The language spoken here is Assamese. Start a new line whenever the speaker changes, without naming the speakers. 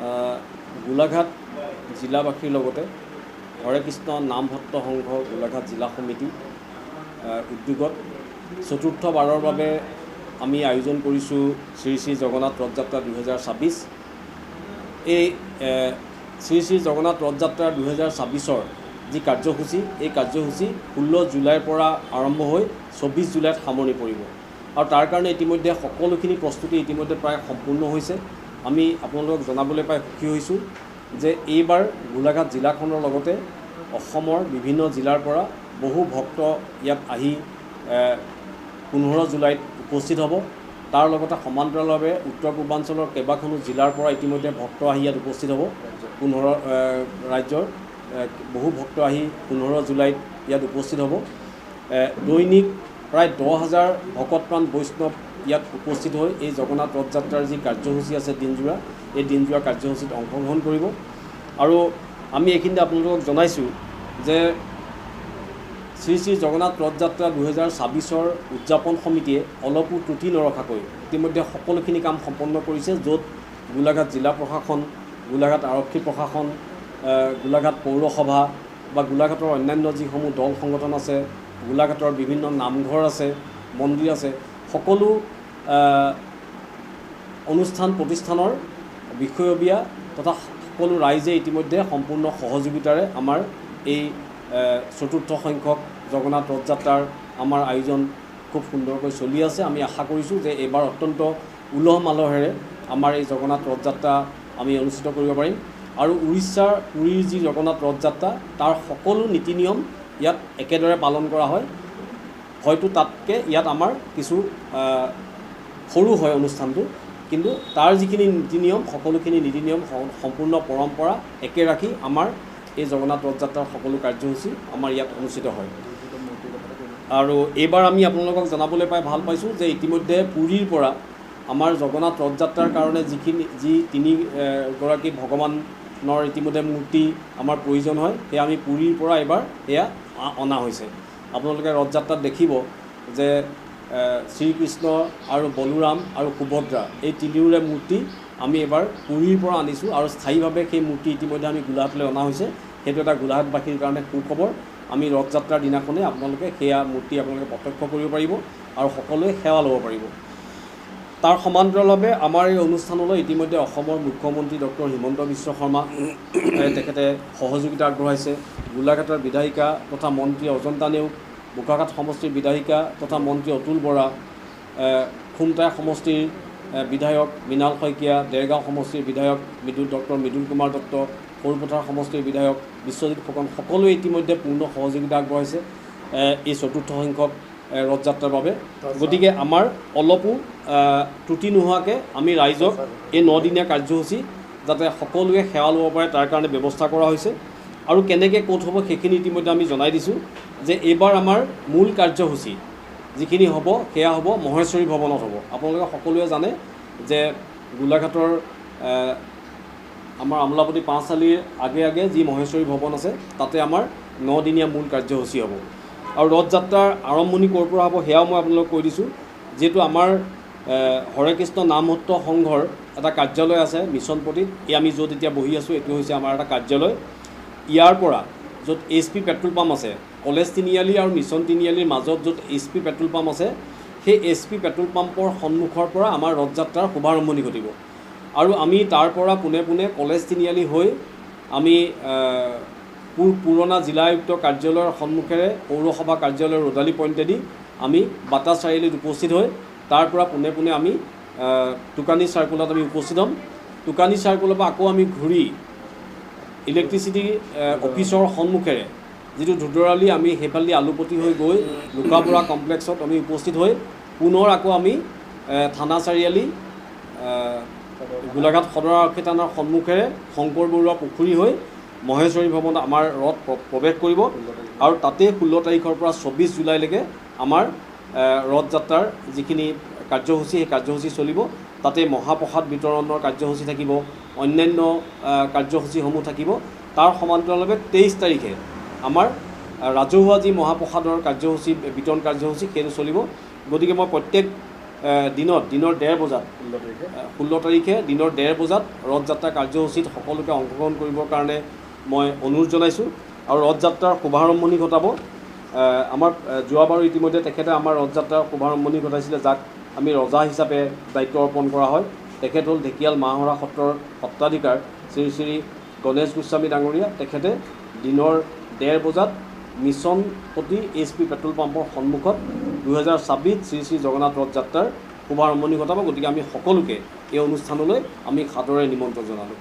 গোলাঘাট জিলাবাসীৰ লগতে হৰে কৃষ্ণ নাম ভট্ট সংঘ গোলাঘাট জিলা সমিতি উদ্যোগত চতুৰ্থবাৰৰ বাবে আমি আয়োজন কৰিছোঁ শ্ৰী শ্ৰী জগন্নাথ ৰথ যাত্ৰা 2026। এই শ্ৰী শ্ৰী জগন্নাথ ৰথ যাত্ৰা 2026-ৰ যি কাৰ্যসূচী, এই কাৰ্যসূচী 16 জুলাইৰ পৰা আৰম্ভ হৈ 24 জুলাইত সামৰণি পৰিব। আৰু তাৰ কাৰণে ইতিমধ্যে সকলোখিনি প্ৰস্তুতি ইতিমধ্যে প্ৰায় সম্পূৰ্ণ হৈছে। আমি আপোনালোকক জনাবলৈ পাই সুখী হৈছোঁ যে এইবাৰ গোলাঘাট জিলাখনৰ লগতে অসমৰ বিভিন্ন জিলাৰ পৰা বহু ভক্ত ইয়াত আহি 15 জুলাইত উপস্থিত হ'ব। তাৰ লগতে সমান্তৰালভাৱে উত্তৰ পূৰ্বাঞ্চলৰ কেইবাখনো জিলাৰ পৰা ইতিমধ্যে ভক্ত আহি ইয়াত উপস্থিত হ'ব। 15 ৰাজ্যৰ বহু ভক্ত আহি 15 জুলাইত ইয়াত উপস্থিত হ'ব। দৈনিক প্ৰায় 10,000 ভকতপ্ৰাণ বৈষ্ণৱ ইয়াত উপস্থিত হৈ এই জগন্নাথ ৰথ যাত্ৰাৰ যি কাৰ্যসূচী আছে দিনজোৰা, এই দিনজোৰা কাৰ্যসূচীত অংশগ্ৰহণ কৰিব। আৰু আমি এইখিনিতে আপোনালোকক জনাইছোঁ যে শ্ৰী শ্ৰী জগন্নাথ ৰথ যাত্ৰা 2026-ৰ উদযাপন সমিতিয়ে অলপো ত্ৰুটি নৰখাকৈ ইতিমধ্যে সকলোখিনি কাম সম্পন্ন কৰিছে, য'ত গোলাঘাট জিলা প্ৰশাসন, গোলাঘাট আৰক্ষী প্ৰশাসন, গোলাঘাট পৌৰসভা বা গোলাঘাটৰ অন্যান্য যিসমূহ দল সংগঠন আছে, গোলাঘাটৰ বিভিন্ন নামঘৰ আছে, মন্দিৰ আছে, সকলো অনুষ্ঠান প্ৰতিষ্ঠানৰ বিষয়ববীয়া তথা সকলো ৰাইজে ইতিমধ্যে সম্পূৰ্ণ সহযোগিতাৰে আমাৰ এই চতুৰ্থ সংখ্যক জগন্নাথ ৰথ যাত্ৰাৰ আমাৰ আয়োজন খুব সুন্দৰকৈ চলি আছে। আমি আশা কৰিছোঁ যে এইবাৰ অত্যন্ত উলহ মালহেৰে আমাৰ এই জগন্নাথ ৰথ যাত্ৰা আমি অনুষ্ঠিত কৰিব পাৰিম। আৰু উৰিষ্যাৰ পুৰীৰ যি জগন্নাথ ৰথ যাত্ৰা, তাৰ সকলো নীতি নিয়ম ইয়াত একেদৰে পালন কৰা হয়। হয়তো তাতকৈ ইয়াত আমাৰ কিছু সৰু হয় অনুষ্ঠানটো, কিন্তু তাৰ যিখিনি নীতি নিয়ম, সকলোখিনি নীতি নিয়ম সম্পূৰ্ণ পৰম্পৰা একে ৰাখি আমাৰ এই জগন্নাথ ৰথ যাত্ৰাৰ সকলো কাৰ্যসূচী আমাৰ ইয়াত অনুষ্ঠিত হয়। আৰু এইবাৰ আমি আপোনালোকক জনাবলৈ পাই ভাল পাইছোঁ যে ইতিমধ্যে পুৰীৰ পৰা আমাৰ জগন্নাথ ৰথ যাত্ৰাৰ কাৰণে যি 3গৰাকী ভগৱানৰ ইতিমধ্যে মূৰ্তি আমাৰ প্ৰয়োজন হয়, সেয়া আমি পুৰীৰ পৰা এইবাৰ সেয়া অনা হৈছে। আপোনালোকে ৰথ যাত্ৰাত দেখিব যে শ্ৰীকৃষ্ণ আৰু বলোৰাম আৰু সুভদ্ৰা এই তিনিওৰে মূৰ্তি আমি এবাৰ পুৰীৰ পৰা আনিছোঁ আৰু স্থায়ীভাৱে সেই মূৰ্তি ইতিমধ্যে আমি গোলাঘাটলৈ অনা হৈছে। সেইটো এটা গোলাঘাটবাসীৰ কাৰণে সুখবৰ। আমি ৰথ যাত্ৰাৰ দিনাখনেই আপোনালোকে সেয়া মূৰ্তি আপোনালোকে প্ৰত্যক্ষ কৰিব পাৰিব আৰু সকলোৱে সেৱা ল'ব পাৰিব। তাৰ সমান্তৰালভাৱে আমাৰ এই অনুষ্ঠানলৈ ইতিমধ্যে অসমৰ মুখ্যমন্ত্ৰী ডক্টৰ হিমন্ত বিশ্ব শৰ্মা তেখেতে সহযোগিতা আগবঢ়াইছে। গোলাঘাটৰ বিধায়িকা তথা মন্ত্ৰী অজন্তা নেওগ, বোকাখাট সমষ্টিৰ বিধায়িকা তথা মন্ত্ৰী অতুল বৰা, খুমটাই সমষ্টিৰ বিধায়ক মৃণাল শইকীয়া, দেৰগাঁও সমষ্টিৰ বিধায়ক ডক্টৰ মৃদুল কুমাৰ দত্ত, সৰুপথাৰ সমষ্টিৰ বিধায়ক বিশ্বজিৎ ফুকন, সকলোৱে ইতিমধ্যে পূৰ্ণ সহযোগিতা আগবঢ়াইছে এই চতুৰ্থ সংখ্যক ৰথ যাত্ৰাৰ বাবে। গতিকে আমাৰ অলপো ত্ৰুটি নোহোৱাকৈ আমি ৰাইজক এই 9 দিনীয়া কাৰ্যসূচী যাতে সকলোৱে সেৱা ল'ব পাৰে তাৰ কাৰণে ব্যৱস্থা কৰা হৈছে। আৰু কেনেকৈ ক'ত হ'ব সেইখিনি ইতিমধ্যে আমি জনাই দিছোঁ যে এইবাৰ আমাৰ মূল কাৰ্যসূচী যিখিনি হ'ব সেয়া হ'ব মহেশ্বৰী ভৱনত হ'ব। আপোনালোকে সকলোৱে জানে যে গোলাঘাটৰ আমাৰ আমোলাপট্টি 5 আলিৰ আগে আগে যি মহেশ্বৰী ভৱন আছে, তাতে আমাৰ 9 দিনীয়া মূল কাৰ্যসূচী হ'ব। আৰু ৰথ যাত্ৰাৰ আৰম্ভণি ক'ৰ পৰা হ'ব সেয়াও মই আপোনালোকক কৈ দিছোঁ। যিহেতু আমাৰ হৰে কৃষ্ণ নামভট্ট সংঘৰ এটা কাৰ্যালয় আছে মিছনপট্টিত, আমি য'ত এতিয়া বহি আছোঁ এইটো হৈছে আমাৰ এটা কাৰ্যালয়। ইয়াৰ পৰা য'ত HP পেট্ৰল পাম্প আছে, কলেজ তিনিআলি আৰু মিছন তিনিআলিৰ মাজত য'ত HP পেট্ৰল পাম্প আছে, সেই HP পেট্ৰল পাম্পৰ সন্মুখৰ পৰা আমাৰ ৰথ যাত্ৰাৰ শুভাৰম্ভণি ঘটিব। আৰু আমি তাৰ পৰা পোনে পোনে কলেজ তিনিআলি হৈ আমি পুৰণা জিলা আয়ুক্ত কাৰ্যালয়ৰ সন্মুখেৰে পৌৰসভা কাৰ্যালয়ৰ ৰ'দালি পইণ্টেদি আমি বাটা চাৰিআলিত উপস্থিত হৈ তাৰ পৰা পোনে পোনে আমি টুকানী চাৰ্কুলত আমি উপস্থিত হ'ম। টুকানী চাৰ্কুলৰ পৰা আকৌ আমি ঘূৰি ইলেক্ট্ৰিচিটি অফিচৰ সন্মুখেৰে যিটো ধুদৰালি, আমি সেইফালেদি আলুপট্টি হৈ গৈ লুকাবৰা কমপ্লেক্সত আমি উপস্থিত হৈ পুনৰ আকৌ আমি থানা চাৰিআলি গোলাঘাট সদৰ আৰক্ষী থানাৰ সন্মুখেৰে শংকৰ বৰুৱা পুখুৰী হৈ মহেশ্বৰী ভৱনত আমাৰ ৰথ প্ৰৱেশ কৰিব। আৰু তাতে 16 তাৰিখৰ পৰা 24 জুলাইলৈকে আমাৰ ৰথ যাত্ৰাৰ যিখিনি কাৰ্যসূচী, সেই কাৰ্যসূচী চলিব। তাতে মহাপ্ৰসাদ বিতৰণৰ কাৰ্যসূচী থাকিব, অন্যান্য কাৰ্যসূচীসমূহ থাকিব। তাৰ সমান্তৰালভাৱে 23 তাৰিখে আমাৰ ৰাজহুৱা যি মহাপ্ৰসাদৰ কাৰ্যসূচী, বিতৰণ কাৰ্যসূচী, সেইটো চলিব। গতিকে মই প্ৰত্যেক দিনৰ 1:30 বজাত
16 তাৰিখে
16 তাৰিখে দিনৰ 1:30 বজাত ৰথযাত্ৰা কাৰ্যসূচীত সকলোকে অংশগ্ৰহণ কৰিবৰ কাৰণে মই অনুৰোধ জনাইছোঁ আৰু ৰথযাত্ৰাৰ শুভাৰম্ভণি ঘটাব আমাৰ যোৱাবাৰো ইতিমধ্যে তেখেতে আমাৰ ৰথযাত্ৰাৰ শুভাৰম্ভণি ঘটাইছিলে, যাক আমি ৰজা হিচাপে দায়িত্ব অৰ্পণ কৰা হয়। তেখেত হ'ল ঢেকিয়াল মাহৰা সত্ৰৰ সত্ৰাধিকাৰ শ্ৰী শ্ৰী গণেশ গোস্বামী ডাঙৰীয়া। তেখেতে দিনৰ 1:30 বজাত মিছনপট্টি HP পেট্ৰল পাম্পৰ সন্মুখত 2026 শ্ৰী শ্ৰী জগন্নাথ ৰথযাত্ৰাৰ শুভাৰম্ভণি ঘটাব। গতিকে আমি সকলোকে এই অনুষ্ঠানলৈ আমি সাদৰে নিমন্ত্ৰণ জনালোঁ।